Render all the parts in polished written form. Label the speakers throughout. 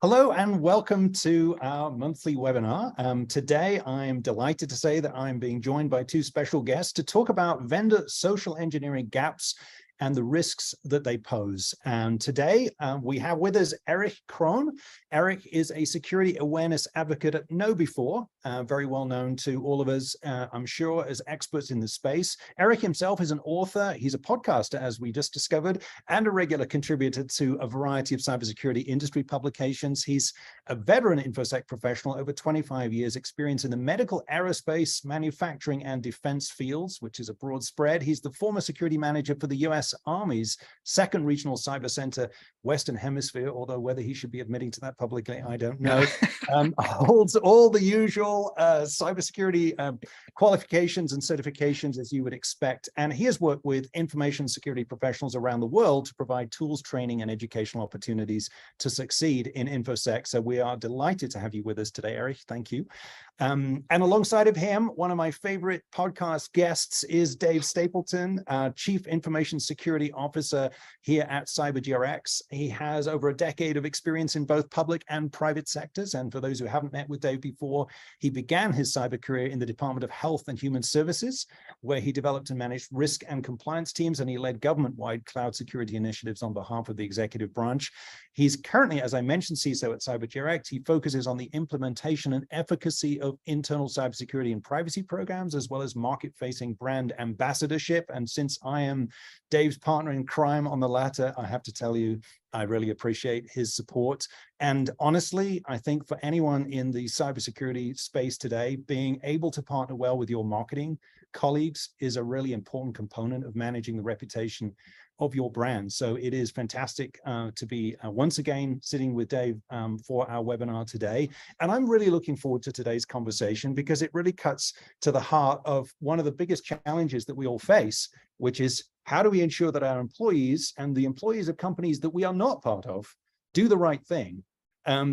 Speaker 1: Hello and welcome to our monthly webinar. Today, I'm delighted to say that I'm being joined by two special guests to talk about vendor social engineering gaps and the risks that they pose. And today, we have with us Erich Kron. Erich is a security awareness advocate at KnowBe4, very well known to all of us, I'm sure, as experts in the space. Erich himself is an author, he's a podcaster, as we just discovered, and a regular contributor to a variety of cybersecurity industry publications. He's a veteran InfoSec professional, over 25 years experience in the medical, aerospace, manufacturing, and defense fields, which is a broad spread. He's the former security manager for the US Army's 2nd Regional Cyber Center, Western Hemisphere, although whether he should be admitting to that publicly, I don't know. Holds all the usual cybersecurity qualifications and certifications as you would expect. And he has worked with information security professionals around the world to provide tools, training, and educational opportunities to succeed in InfoSec. So we are delighted to have you with us today, Erich. Thank you. And alongside of him, one of my favorite podcast guests is Dave Stapleton, Chief Information Security Officer here at CyberGRX. He has over a decade of experience in both public and private sectors. And for those who haven't met with Dave before, he began his cyber career in the Department of Health and Human Services, where he developed and managed risk and compliance teams, and he led government-wide cloud security initiatives on behalf of the executive branch. He's currently, as I mentioned, CISO at CyberGRX. He focuses on the implementation and efficacy of internal cybersecurity and privacy programs, as well as market-facing brand ambassadorship. And since I am Dave's partner in crime on the latter, I have to tell you, I really appreciate his support. And honestly, I think for anyone in the cybersecurity space today, being able to partner well with your marketing colleagues is a really important component of managing the reputation of your brand. So it is fantastic to be once again sitting with Dave for our webinar today. And I'm really looking forward to today's conversation because it really cuts to the heart of one of the biggest challenges that we all face, which is how do we ensure that our employees and the employees of companies that we are not part of do the right thing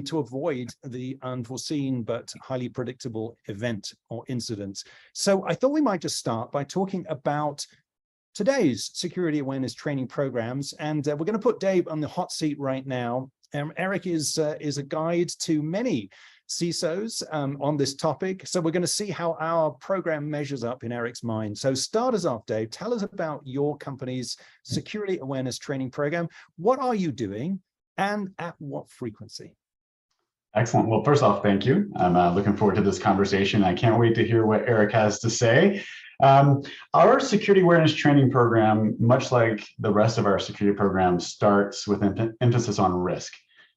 Speaker 1: to avoid the unforeseen but highly predictable event or incident. So I thought we might just start by talking about today's security awareness training programs. And we're going to put Dave on the hot seat right now. Erich is a guide to many CISOs on this topic. So we're going to see how our program measures up in Erich's mind. So start us off, Dave. Tell us about your company's security awareness training program. What are you doing and at what frequency?
Speaker 2: Excellent. Well, first off, thank you. I'm looking forward to this conversation. I can't wait to hear what Erich has to say. Our security awareness training program, much like the rest of our security programs, starts with an emphasis on risk.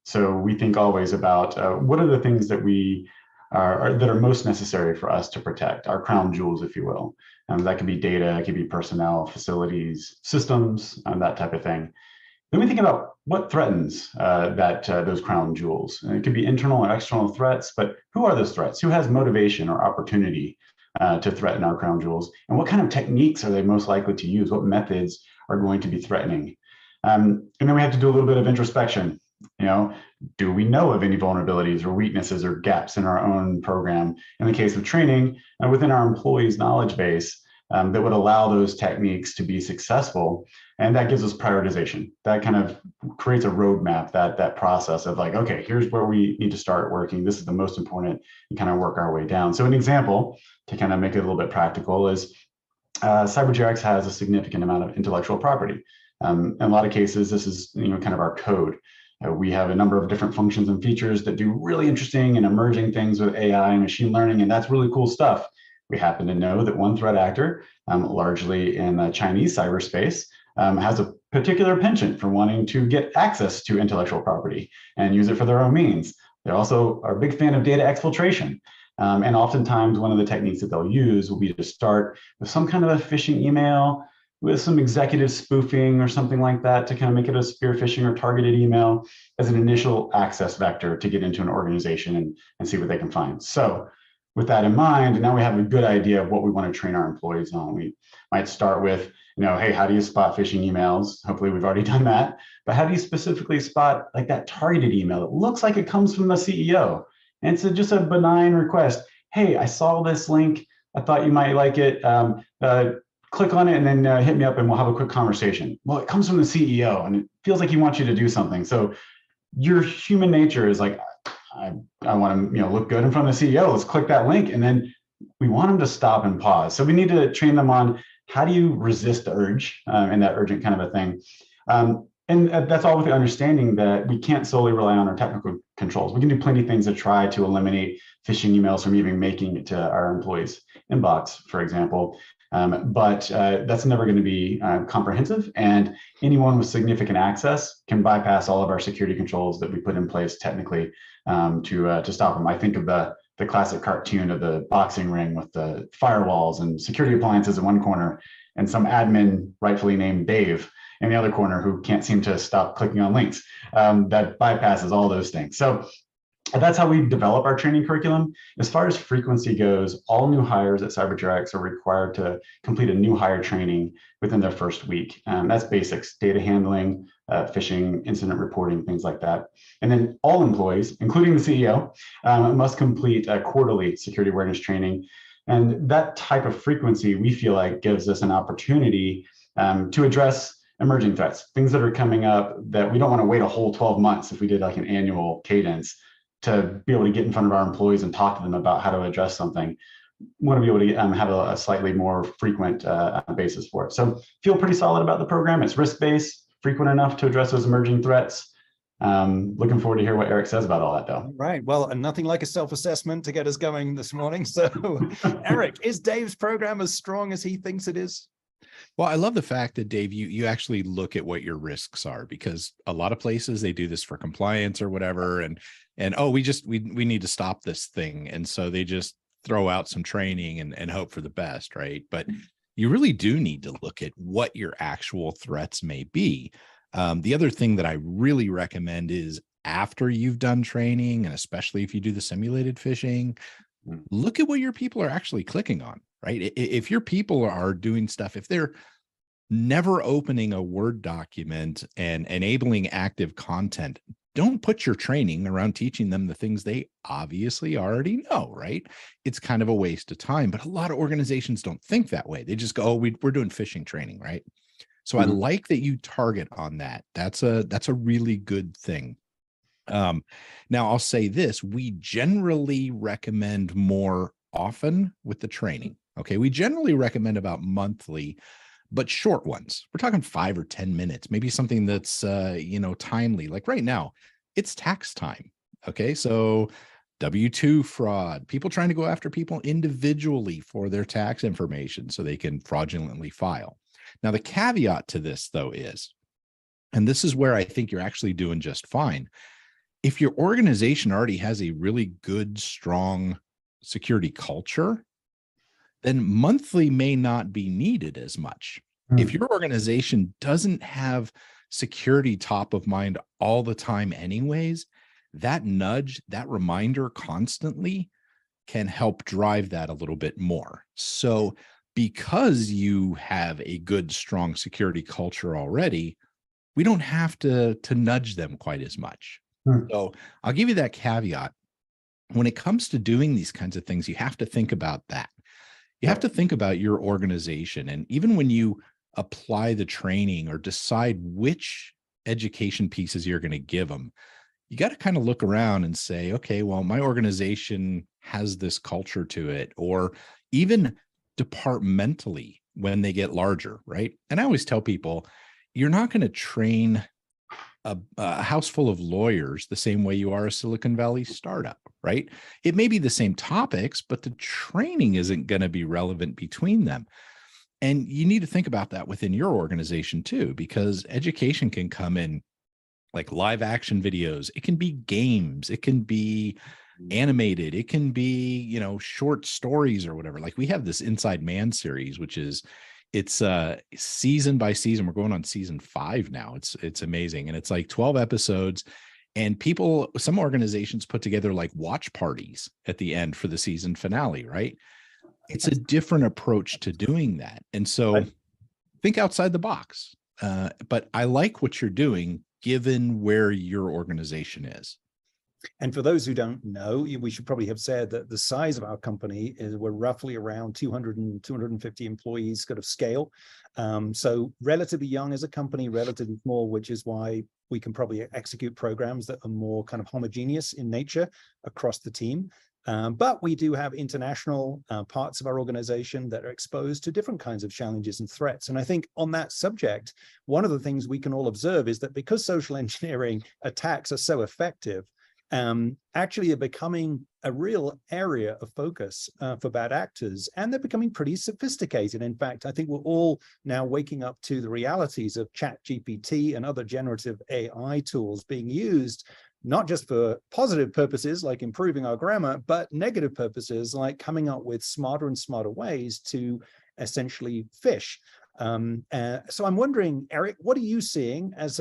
Speaker 2: So we think always about what are the things that that are most necessary for us to protect, our crown jewels, if you will. That could be data, it could be personnel, facilities, systems, that type of thing. Then we think about what threatens those crown jewels. And it could be internal or external threats, but who are those threats? Who has motivation or opportunity to threaten our crown jewels? And what kind of techniques are they most likely to use? What methods are going to be threatening? And then we have to do a little bit of introspection. Do we know of any vulnerabilities or weaknesses or gaps in our own program? In the case of training, within our employees' knowledge base, that would allow those techniques to be successful. And that gives us prioritization. That kind of creates a roadmap, that process of like, okay, here's where we need to start working. This is the most important, and kind of work our way down. So an example to kind of make it a little bit practical is CyberGRX has a significant amount of intellectual property. In a lot of cases, this is kind of our code. We have a number of different functions and features that do really interesting and emerging things with AI and machine learning, and that's really cool stuff. We happen to know that one threat actor, largely in the Chinese cyberspace, has a particular penchant for wanting to get access to intellectual property and use it for their own means. They also are a big fan of data exfiltration. And oftentimes one of the techniques that they'll use will be to start with some kind of a phishing email with some executive spoofing or something like that to kind of make it a spear phishing or targeted email as an initial access vector to get into an organization and see what they can find. So with that in mind, now we have a good idea of what we want to train our employees on. We might start with, hey, how do you spot phishing emails? Hopefully we've already done that. But how do you specifically spot like that targeted email? It looks like it comes from the CEO. And it's just a benign request. Hey, I saw this link. I thought you might like it. Click on it and then hit me up and we'll have a quick conversation. Well, it comes from the CEO and it feels like he wants you to do something. So your human nature is like, I want to look good in front of the CEO. Let's click that link, and then we want them to stop and pause. So we need to train them on how do you resist the urge and that urgent kind of a thing. And that's all with the understanding that we can't solely rely on our technical controls. We can do plenty of things to try to eliminate phishing emails from even making it to our employees' inbox, for example. But that's never going to be comprehensive, and anyone with significant access can bypass all of our security controls that we put in place technically to stop them. I think of the classic cartoon of the boxing ring with the firewalls and security appliances in one corner, and some admin rightfully named Dave in the other corner who can't seem to stop clicking on links. That bypasses all those things. So that's how we develop our training curriculum. As far as frequency goes, all new hires at CyberGRX are required to complete a new hire training within their first week. That's basics, data handling, phishing, incident reporting, things like that. And then all employees, including the CEO, must complete a quarterly security awareness training. And that type of frequency, we feel like, gives us an opportunity to address emerging threats, things that are coming up that we don't want to wait a whole 12 months if we did like an annual cadence to be able to get in front of our employees and talk to them about how to address something. We want to be able to have a slightly more frequent basis for it. So feel pretty solid about the program. It's risk-based, frequent enough to address those emerging threats. Looking forward to hear what Erich says about all that, though.
Speaker 1: Right. Well, and nothing like a self-assessment to get us going this morning. So Erich, is Dave's program as strong as he thinks it is?
Speaker 3: Well, I love the fact that, Dave, you actually look at what your risks are, because a lot of places they do this for compliance or whatever. And oh, we need to stop this thing. And so they just throw out some training and hope for the best, right? But you really do need to look at what your actual threats may be. The other thing that I really recommend is after you've done training, and especially if you do the simulated phishing, look at what your people are actually clicking on, right? If your people are doing stuff, if they're never opening a Word document and enabling active content, don't put your training around teaching them the things they obviously already know, right? It's kind of a waste of time, but a lot of organizations don't think that way. They just go, oh, we're doing phishing training, right? So I like that you target on that. That's a really good thing. Now I'll say this, we generally recommend more often with the training. Okay. We generally recommend about monthly, but short ones. We're talking 5 or 10 minutes, maybe something that's, timely. Like right now, it's tax time. Okay. So W-2 fraud, people trying to go after people individually for their tax information so they can fraudulently file. Now, the caveat to this, though, is, and this is where I think you're actually doing just fine. If your organization already has a really good, strong security culture, then monthly may not be needed as much. If your organization doesn't have security top of mind all the time anyways, that nudge, that reminder constantly can help drive that a little bit more. So because you have a good, strong security culture already, we don't have to nudge them quite as much. So I'll give you that caveat. When it comes to doing these kinds of things, you have to think about that. You have to think about your organization. And even when you apply the training or decide which education pieces you're going to give them, you got to kind of look around and say, okay, well, my organization has this culture to it, or even departmentally when they get larger, right? And I always tell people, you're not going to train a house full of lawyers the same way you are a Silicon Valley startup, right? It may be the same topics, but the training isn't going to be relevant between them. And you need to think about that within your organization too, because education can come in like live action videos. It can be games. It can be animated. It can be, short stories or whatever. Like we have this Inside Man series, which is, it's season by season. We're going on season 5 now. It's amazing. And it's like 12 episodes, and some organizations put together like watch parties at the end for the season finale, right? It's a different approach to doing that. And so think outside the box. But I like what you're doing given where your organization is.
Speaker 1: And for those who don't know, we should probably have said that the size of our company is we're roughly around 200 and 250 employees kind of scale. So relatively young as a company, relatively small, which is why we can probably execute programs that are more kind of homogeneous in nature across the team. But we do have international parts of our organization that are exposed to different kinds of challenges and threats. And I think on that subject, one of the things we can all observe is that because social engineering attacks are so effective, actually they're becoming a real area of focus for bad actors, and they're becoming pretty sophisticated. In fact, I think we're all now waking up to the realities of ChatGPT and other generative AI tools being used not just for positive purposes like improving our grammar, but negative purposes like coming up with smarter and smarter ways to essentially phish. So I'm wondering, Erich, what are you seeing as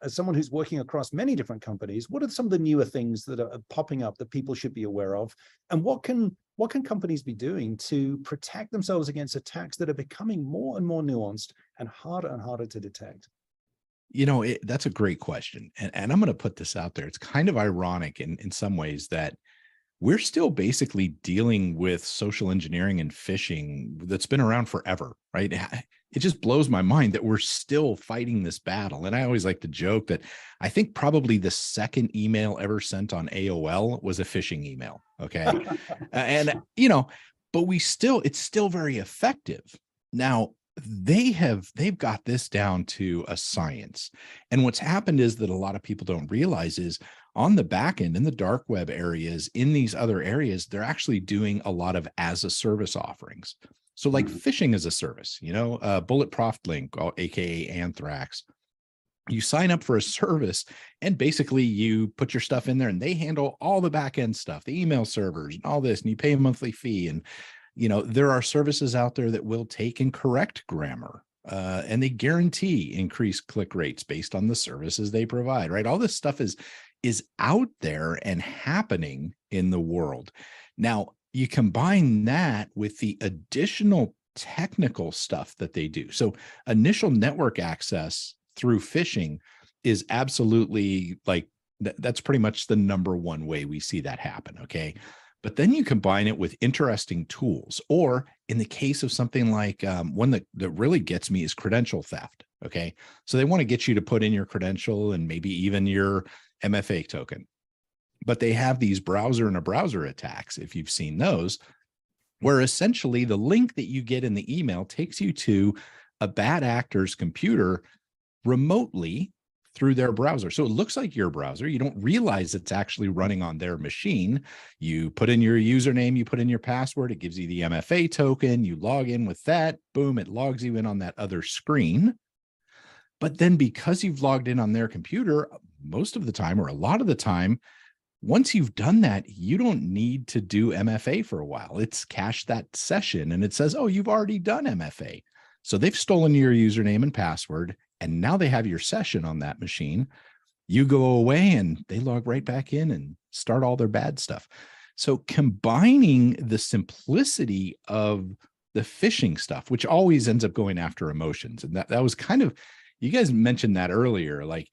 Speaker 1: someone who's working across many different companies? What are some of the newer things that are popping up that people should be aware of? And what can companies be doing to protect themselves against attacks that are becoming more and more nuanced and harder to detect?
Speaker 3: You know, that's a great question. And I'm going to put this out there. It's kind of ironic in some ways that we're still basically dealing with social engineering and phishing that's been around forever, right? It just blows my mind that we're still fighting this battle. And I always like to joke that I think probably the second email ever sent on AOL was a phishing email. Okay. And, you know, but it's still very effective. Now, they've got this down to a science. And what's happened is that a lot of people don't realize is on the back end, in the dark web areas, in these other areas, they're actually doing a lot of as a service offerings. So like phishing as a service, Bullet Link, aka Anthrax. You sign up for a service and basically you put your stuff in there and they handle all the back end stuff, the email servers and all this, and you pay a monthly fee. And there are services out there that will take and correct grammar, and they guarantee increased click rates based on the services they provide, right? All this stuff is out there and happening in the world. Now, you combine that with the additional technical stuff that they do. So initial network access through phishing is absolutely that's pretty much the number one way we see that happen, okay? But then you combine it with interesting tools, or in the case of something like one that really gets me is credential theft. Okay. So they want to get you to put in your credential and maybe even your MFA token, but they have these browser attacks, if you've seen those, where essentially the link that you get in the email takes you to a bad actor's computer remotely through their browser. So it looks like your browser. You don't realize it's actually running on their machine. You put in your username, you put in your password, it gives you the MFA token, you log in with that, boom, it logs you in on that other screen. But then because you've logged in on their computer, most of the time, or a lot of the time, once you've done that, you don't need to do MFA for a while. It's cached that session and it says, oh, you've already done MFA. So they've stolen your username and password, and now they have your session on that machine. You go away and they log right back in and start all their bad stuff. So combining the simplicity of the phishing stuff, which always ends up going after emotions. And that was kind of, you guys mentioned that earlier, like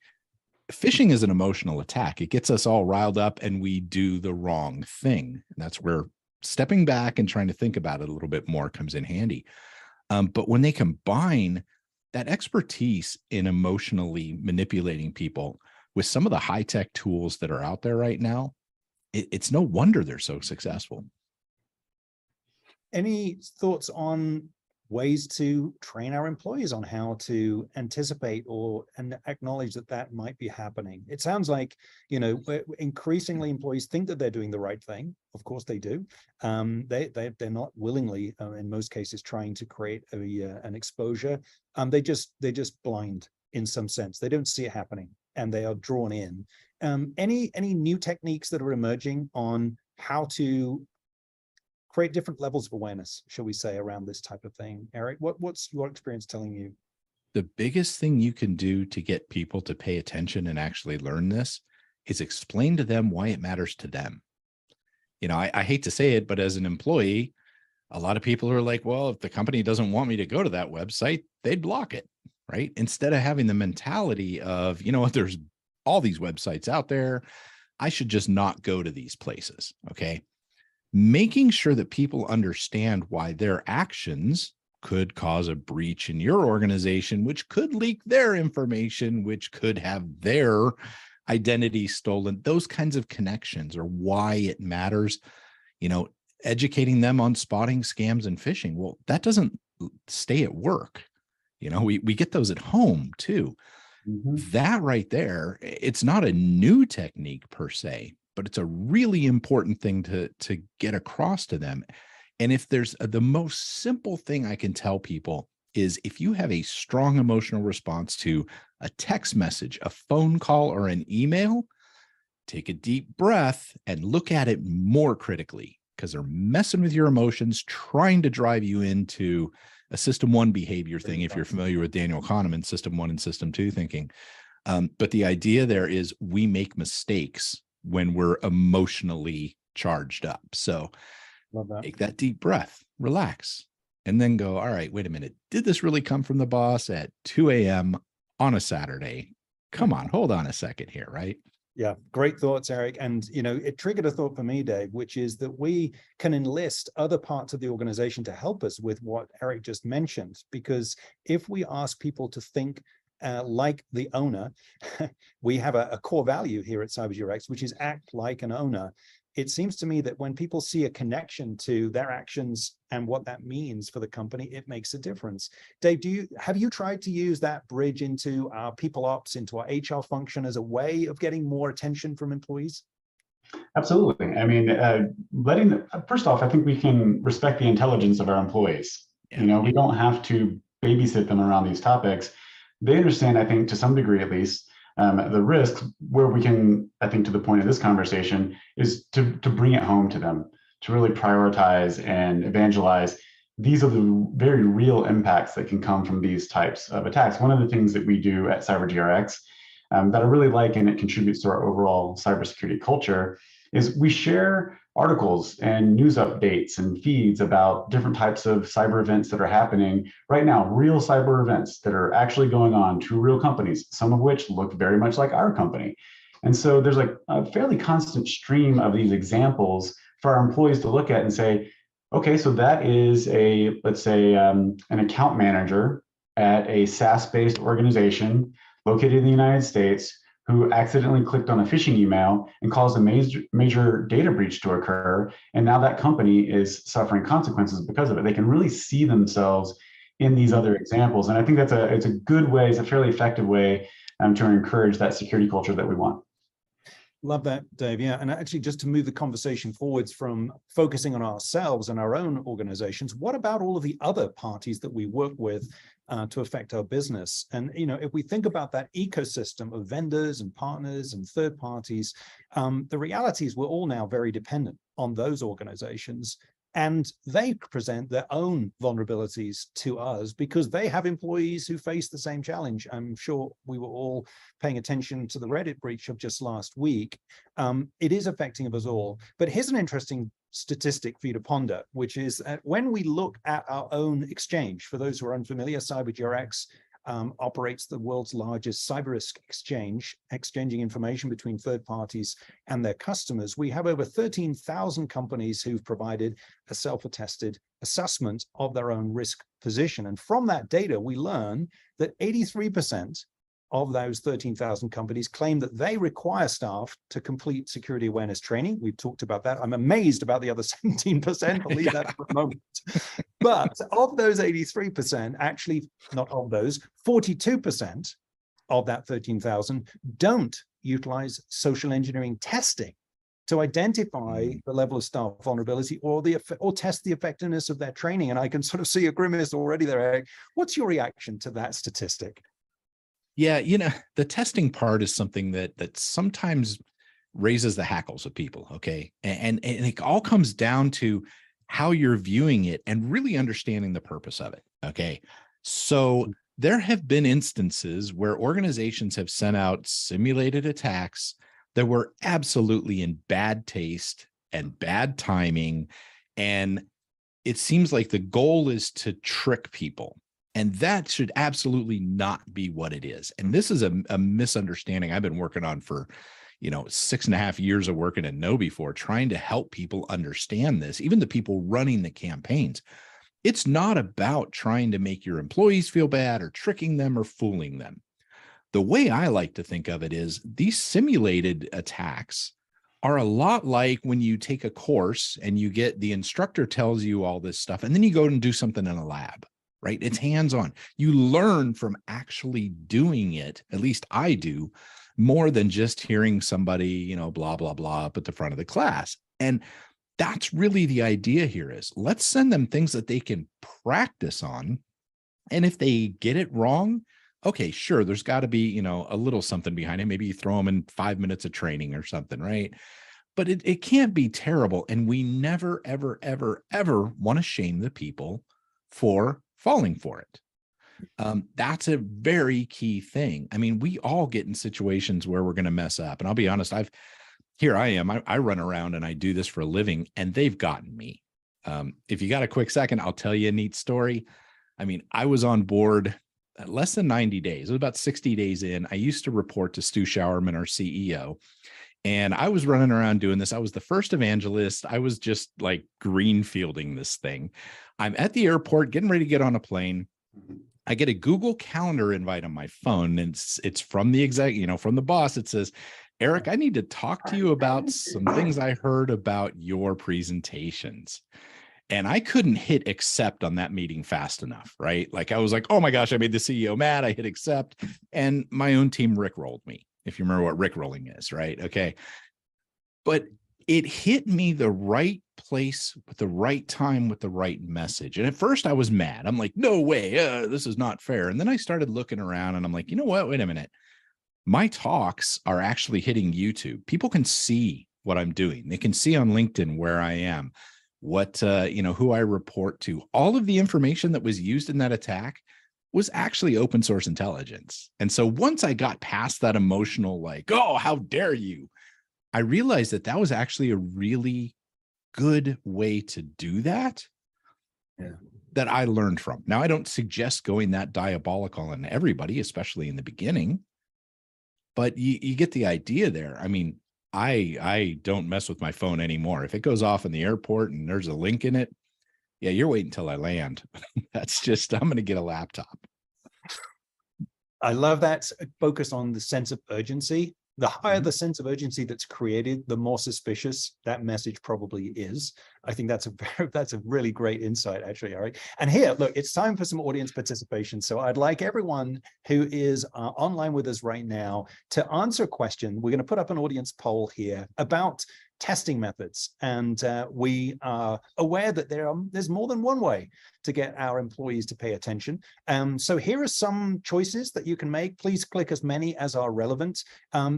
Speaker 3: phishing is an emotional attack. It gets us all riled up and we do the wrong thing. And that's where stepping back and trying to think about it a little bit more comes in handy. But when they combine that expertise in emotionally manipulating people with some of the high-tech tools that are out there right now, it's no wonder they're so successful.
Speaker 1: Any thoughts on ways to train our employees on how to anticipate and acknowledge that might be happening? It sounds like, increasingly employees think that they're doing the right thing. Of course they do. They're not willingly, in most cases, trying to create an exposure. They're just blind in some sense. They don't see it happening and they are drawn in. Any new techniques that are emerging on how to create different levels of awareness, shall we say, around this type of thing? Erich, what's your experience telling you?
Speaker 3: The biggest thing you can do to get people to pay attention and actually learn this is explain to them why it matters to them. I hate to say it, but as an employee, a lot of people are like, well, if the company doesn't want me to go to that website, they'd block it, right? Instead of having the mentality of, there's all these websites out there, I should just not go to these places, okay? Making sure that people understand why their actions could cause a breach in your organization, which could leak their information, which could have their identity stolen. Those kinds of connections are why it matters. Educating them on spotting scams and phishing. Well, that doesn't stay at work. We get those at home too. That right there, it's not a new technique per se, but it's a really important thing to get across to them. And if there's the most simple thing I can tell people is, if you have a strong emotional response to a text message, a phone call, or an email, take a deep breath and look at it more critically, because they're messing with your emotions, trying to drive you into a system one behavior thing, if you're familiar with Daniel Kahneman, system one and system two thinking. But the idea there is we make mistakes when we're emotionally charged up. So take that deep breath, relax, and then go, all right, wait a minute. Did this really come from the boss at 2 a.m. on a Saturday? Come on, hold on a second here, right?
Speaker 1: Yeah, great thoughts, Erich. And, it triggered a thought for me, Dave, which is that we can enlist other parts of the organization to help us with what Erich just mentioned. Because if we ask people to think like the owner, we have a core value here at CyberGRX, which is act like an owner. It seems to me that when people see a connection to their actions and what that means for the company, it makes a difference. Dave, have you tried to use that bridge into our people ops, into our HR function as a way of getting more attention from employees?
Speaker 2: Absolutely. I mean, first off, I think we can respect the intelligence of our employees.
Speaker 3: Yeah.
Speaker 2: We don't have to babysit them around these topics. They understand, I think, to some degree at least, the risk. Where we can, I think, to the point of this conversation, is to bring it home to them, to really prioritize and evangelize. These are the very real impacts that can come from these types of attacks. One of the things that we do at CyberGRX that I really like, and it contributes to our overall cybersecurity culture, is we share articles and news updates and feeds about different types of cyber events that are happening right now, real cyber events that are actually going on to real companies, some of which look very much like our company. And so there's like a fairly constant stream of these examples for our employees to look at and say, okay, so that is let's say an account manager at a SaaS-based organization located in the United States who accidentally clicked on a phishing email and caused a major data breach to occur. And now that company is suffering consequences because of it. They can really see themselves in these other examples. And I think it's a good way, it's a fairly effective way to encourage that security culture that we want.
Speaker 1: Love that, Dave. Yeah. And actually, just to move the conversation forwards from focusing on ourselves and our own organizations, what about all of the other parties that we work with to affect our business? And, if we think about that ecosystem of vendors and partners and third parties, the reality is we're all now very dependent on those organizations. And they present their own vulnerabilities to us because they have employees who face the same challenge. I'm sure we were all paying attention to the Reddit breach of just last week. It is affecting us all. But here's an interesting statistic for you to ponder, which is when we look at our own exchange, for those who are unfamiliar, CyberGRX operates the world's largest cyber risk exchange, exchanging information between third parties and their customers. We have over 13,000 companies who've provided a self-attested assessment of their own risk position. And from that data, we learn that 83% of those 13,000 companies claim that they require staff to complete security awareness training. We've talked about that. I'm amazed about the other 17%, I'll leave that for a moment. But of those 83%, actually, not of those, 42% of that 13,000 don't utilize social engineering testing to identify the level of staff vulnerability or test the effectiveness of their training. And I can sort of see a grimace already there, Erich. What's your reaction to that statistic?
Speaker 3: Yeah, the testing part is something that sometimes raises the hackles of people, okay? And it all comes down to how you're viewing it and really understanding the purpose of it, okay? So there have been instances where organizations have sent out simulated attacks that were absolutely in bad taste and bad timing, and it seems like the goal is to trick people. And that should absolutely not be what it is. And this is a misunderstanding I've been working on for, 6.5 years of working at KnowBe4, trying to help people understand this, even the people running the campaigns. It's not about trying to make your employees feel bad or tricking them or fooling them. The way I like to think of it is these simulated attacks are a lot like when you take a course and you get the instructor tells you all this stuff, and then you go and do something in a lab, right? It's hands-on. You learn from actually doing it. At least I do, more than just hearing somebody, blah, blah, blah up at the front of the class. And that's really the idea here is let's send them things that they can practice on. And if they get it wrong, okay, sure, there's got to be, a little something behind it. Maybe you throw them in 5 minutes of training or something, right? But it can't be terrible. And we never, ever, ever, ever want to shame the people for falling for it. That's a very key thing. I mean, we all get in situations where we're going to mess up. And I'll be honest, here I am. I run around and I do this for a living, and they've gotten me. If you got a quick second, I'll tell you a neat story. I mean, I was on board less than 90 days. It was about 60 days in. I used to report to Stu Showerman, our CEO, and I was running around doing this. I was the first evangelist. I was just like greenfielding this thing. I'm at the airport getting ready to get on a plane. I get a Google Calendar invite on my phone, and it's from the exec, from the boss. It says, Erich, I need to talk to you about some things I heard about your presentations. And I couldn't hit accept on that meeting fast enough, right? Like I was like, oh my gosh, I made the CEO mad. I hit accept, and my own team rickrolled me. If you remember what rickrolling is, right? Okay. But it hit me the right place with the right time with the right message. And at first I was mad. I'm like, no way, this is not fair. And then I started looking around and I'm like, you know what? Wait a minute. My talks are actually hitting YouTube. People can see what I'm doing. They can see on LinkedIn where I am, what, who I report to. All of the information that was used in that attack was actually open source intelligence. And so once I got past that emotional, like, oh, how dare you, I realized that was actually a really good way to do that. Yeah. That I learned from. Now, I don't suggest going that diabolical on everybody, especially in the beginning, but you get the idea there. I mean, I don't mess with my phone anymore. If it goes off in the airport and there's a link in it, yeah, you're waiting until I land. That's just, I'm going to get a laptop.
Speaker 1: I love that focus on the sense of urgency. The higher the sense of urgency that's created, the more suspicious that message probably is. I think that's a really great insight, actually, Erich. And here, look, it's time for some audience participation. So I'd like everyone who is online with us right now to answer a question. We're going to put up an audience poll here about testing methods. And we are aware that there's more than one way to get our employees to pay attention. So here are some choices that you can make. Please click as many as are relevant.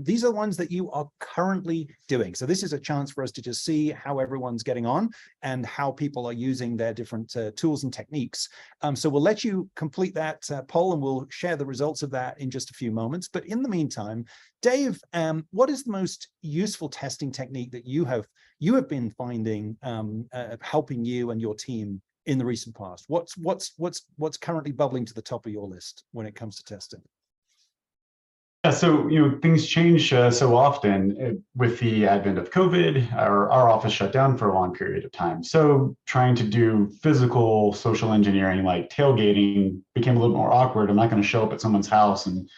Speaker 1: These are the ones that you are currently doing. So this is a chance for us to just see how everyone's getting on and how people are using their different tools and techniques. So we'll let you complete that poll, and we'll share the results of that in just a few moments. But in the meantime, Dave, what is the most useful testing technique that you have been finding helping you and your team in the recent past? What's currently bubbling to the top of your list when it comes to testing?
Speaker 2: Yeah, so things change so often with the advent of COVID. Our office shut down for a long period of time. So trying to do physical social engineering like tailgating became a little more awkward. I'm not going to show up at someone's house and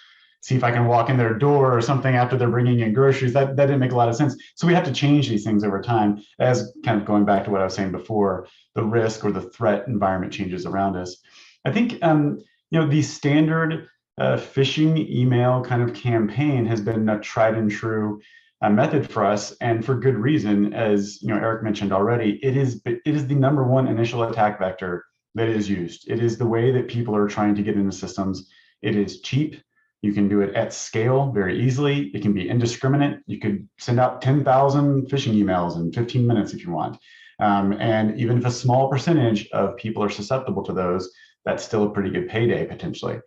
Speaker 2: see if I can walk in their door or something after they're bringing in groceries. That didn't make a lot of sense. So we have to change these things over time, as kind of going back to what I was saying before, the risk or the threat environment changes around us. I think the standard phishing email kind of campaign has been a tried and true method for us, and for good reason. As Erich mentioned already, it is the number one initial attack vector that is used. It is the way that people are trying to get into systems. It is cheap. You can do it at scale very easily. It can be indiscriminate. You could send out 10,000 phishing emails in 15 minutes if you want. And even if a small percentage of people are susceptible to those, that's still a pretty good payday potentially.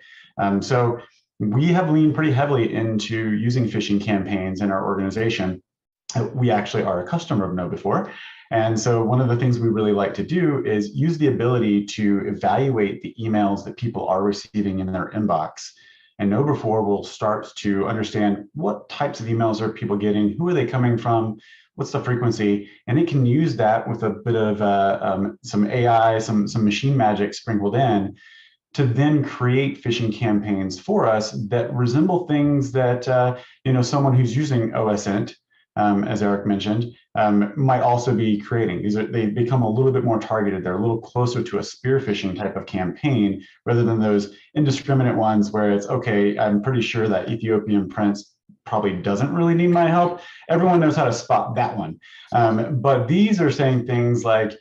Speaker 2: So we have leaned pretty heavily into using phishing campaigns in our organization. We actually are a customer of KnowBe4. And so one of the things we really like to do is use the ability to evaluate the emails that people are receiving in their inbox and KnowBe4 will start to understand what types of emails are people getting, who are they coming from, what's the frequency, and it can use that with a bit of some AI, some machine magic sprinkled in to then create phishing campaigns for us that resemble things that someone who's using OSINT, as Erich mentioned, might also be creating. They become a little bit more targeted. They're a little closer to a spear phishing type of campaign rather than those indiscriminate ones where it's, okay, I'm pretty sure that Ethiopian prince probably doesn't really need my help. Everyone knows how to spot that one. But these are saying things like,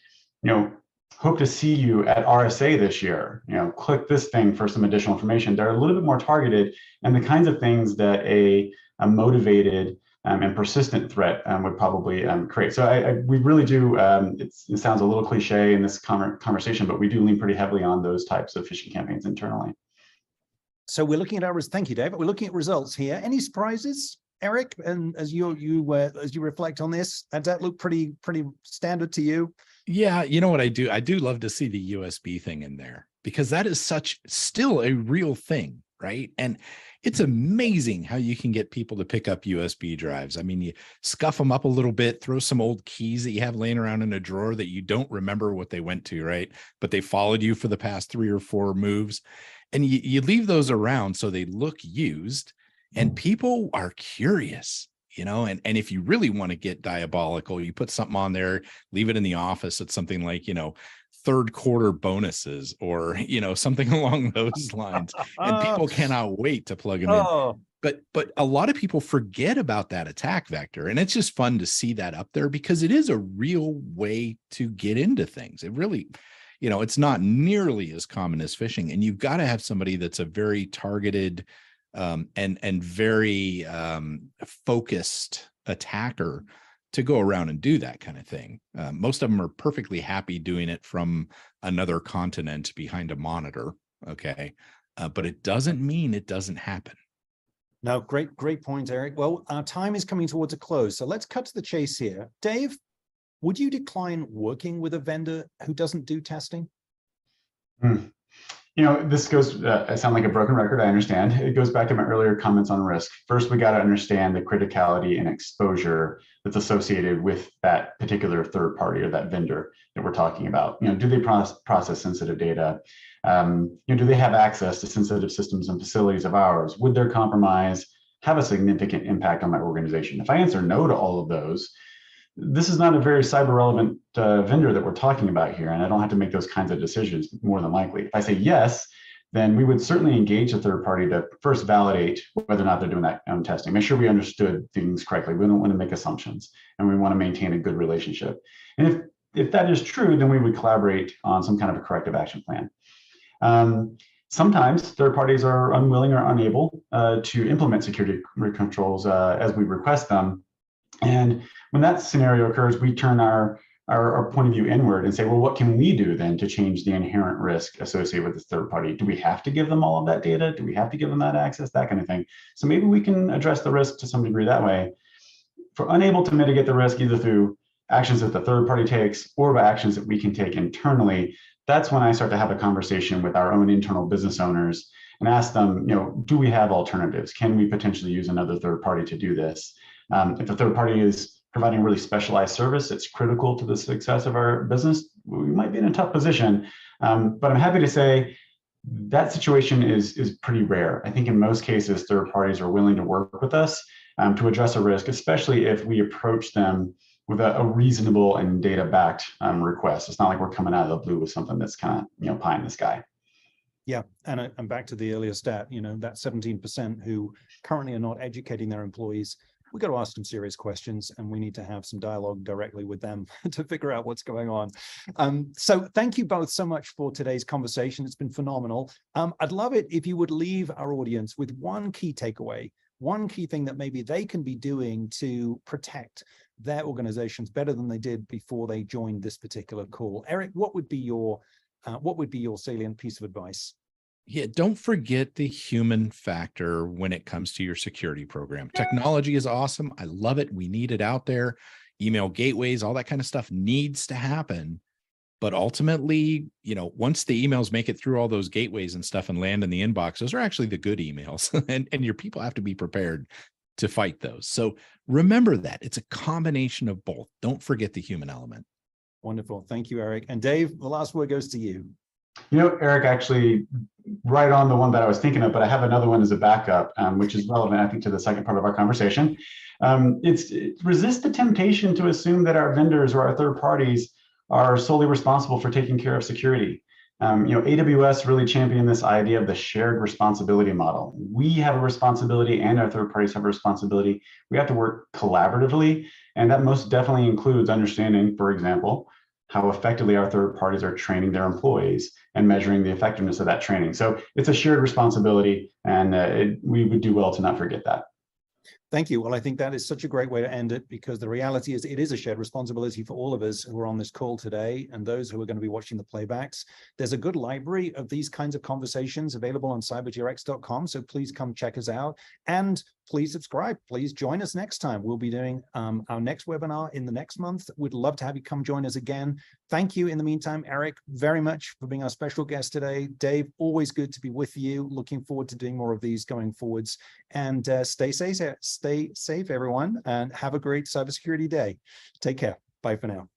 Speaker 2: hope to see you at RSA this year. Click this thing for some additional information. They're a little bit more targeted, and the kinds of things that a motivated and persistent threat would probably create. So we really do, it sounds a little cliche in this conversation, but we do lean pretty heavily on those types of phishing campaigns internally.
Speaker 1: So we're looking at thank you, David. We're looking at results here. Any surprises, Erich? And as you reflect on this, does that look pretty standard to you?
Speaker 3: Yeah, you know what I do? I do love to see the USB thing in there, because that is still a real thing, right? And it's amazing how you can get people to pick up USB drives. I mean, you scuff them up a little bit, throw some old keys that you have laying around in a drawer that you don't remember what they went to, right? But they followed you for the past 3 or 4 moves. And you leave those around so they look used, and people are curious. And if you really want to get diabolical, you put something on there, leave it in the office. It's something like, third quarter bonuses or, something along those lines. And people cannot wait to plug them in. But a lot of people forget about that attack vector. And it's just fun to see that up there, because it is a real way to get into things. It really, it's not nearly as common as phishing. And you've got to have somebody that's a very targeted and very focused attacker to go around and do that kind of thing. Most of them are perfectly happy doing it from another continent behind a monitor. Okay. But it doesn't mean it doesn't happen.
Speaker 1: No, great point, Erich. Well, our time is coming towards a close. So let's cut to the chase here. Dave, would you decline working with a vendor who doesn't do testing?
Speaker 2: This goes, I sound like a broken record, I understand. It goes back to my earlier comments on risk. First, we got to understand the criticality and exposure that's associated with that particular third party or that vendor that we're talking about. Do they process sensitive data? Do they have access to sensitive systems and facilities of ours? Would their compromise have a significant impact on my organization? If I answer no to all of those, this is not a very cyber relevant vendor that we're talking about here, and I don't have to make those kinds of decisions more than likely. If I say yes, then we would certainly engage a third party to first validate whether or not they're doing that testing. Make sure we understood things correctly. We don't want to make assumptions, and we want to maintain a good relationship. And if that is true, then we would collaborate on some kind of a corrective action plan. Sometimes third parties are unwilling or unable to implement security controls as we request them. And when that scenario occurs, we turn our point of view inward and say, well, what can we do then to change the inherent risk associated with this third party? Do we have to give them all of that data? Do we have to give them that access? That kind of thing. So maybe we can address the risk to some degree that way. If we're unable to mitigate the risk either through actions that the third party takes or by actions that we can take internally, that's when I start to have a conversation with our own internal business owners and ask them, do we have alternatives? Can we potentially use another third party to do this? If the third party is providing really specialized service that's critical to the success of our business, we might be in a tough position. But I'm happy to say that situation is pretty rare. I think in most cases, third parties are willing to work with us to address a risk, especially if we approach them with a reasonable and data-backed request. It's not like we're coming out of the blue with something that's kind of pie in the sky.
Speaker 1: Yeah, and back to the earlier stat, that 17% who currently are not educating their employees. We got to ask some serious questions, and we need to have some dialogue directly with them to figure out what's going on. So thank you both so much for today's conversation. It's been phenomenal. I'd love it if you would leave our audience with one key takeaway, one key thing that maybe they can be doing to protect their organizations better than they did before they joined this particular call. Erich, what would be your salient piece of advice?
Speaker 3: Yeah, don't forget the human factor when it comes to your security program. Technology is awesome. I love it. We need it out there. Email gateways, all that kind of stuff needs to happen. But ultimately, once the emails make it through all those gateways and stuff and land in the inbox, those are actually the good emails. and your people have to be prepared to fight those. So remember that it's a combination of both. Don't forget the human element.
Speaker 1: Wonderful. Thank you, Erich. And Dave, the last word goes to you.
Speaker 2: Erich, actually right on the one that I was thinking of, but I have another one as a backup, which is relevant, I think, to the second part of our conversation. It's resist the temptation to assume that our vendors or our third parties are solely responsible for taking care of security. AWS really championed this idea of the shared responsibility model. We have a responsibility and our third parties have a responsibility. We have to work collaboratively, and that most definitely includes understanding, for example, how effectively our third parties are training their employees and measuring the effectiveness of that training. So it's a shared responsibility, and we would do well to not forget that.
Speaker 1: Thank you. Well, I think that is such a great way to end it, because the reality is it is a shared responsibility for all of us who are on this call today and those who are going to be watching the playbacks. There's a good library of these kinds of conversations available on cybergrx.com. So please come check us out and please subscribe. Please join us next time. We'll be doing our next webinar in the next month. We'd love to have you come join us again. Thank you in the meantime, Erich, very much for being our special guest today. Dave, always good to be with you. Looking forward to doing more of these going forwards. And stay safe, everyone, and have a great cybersecurity day. Take care. Bye for now.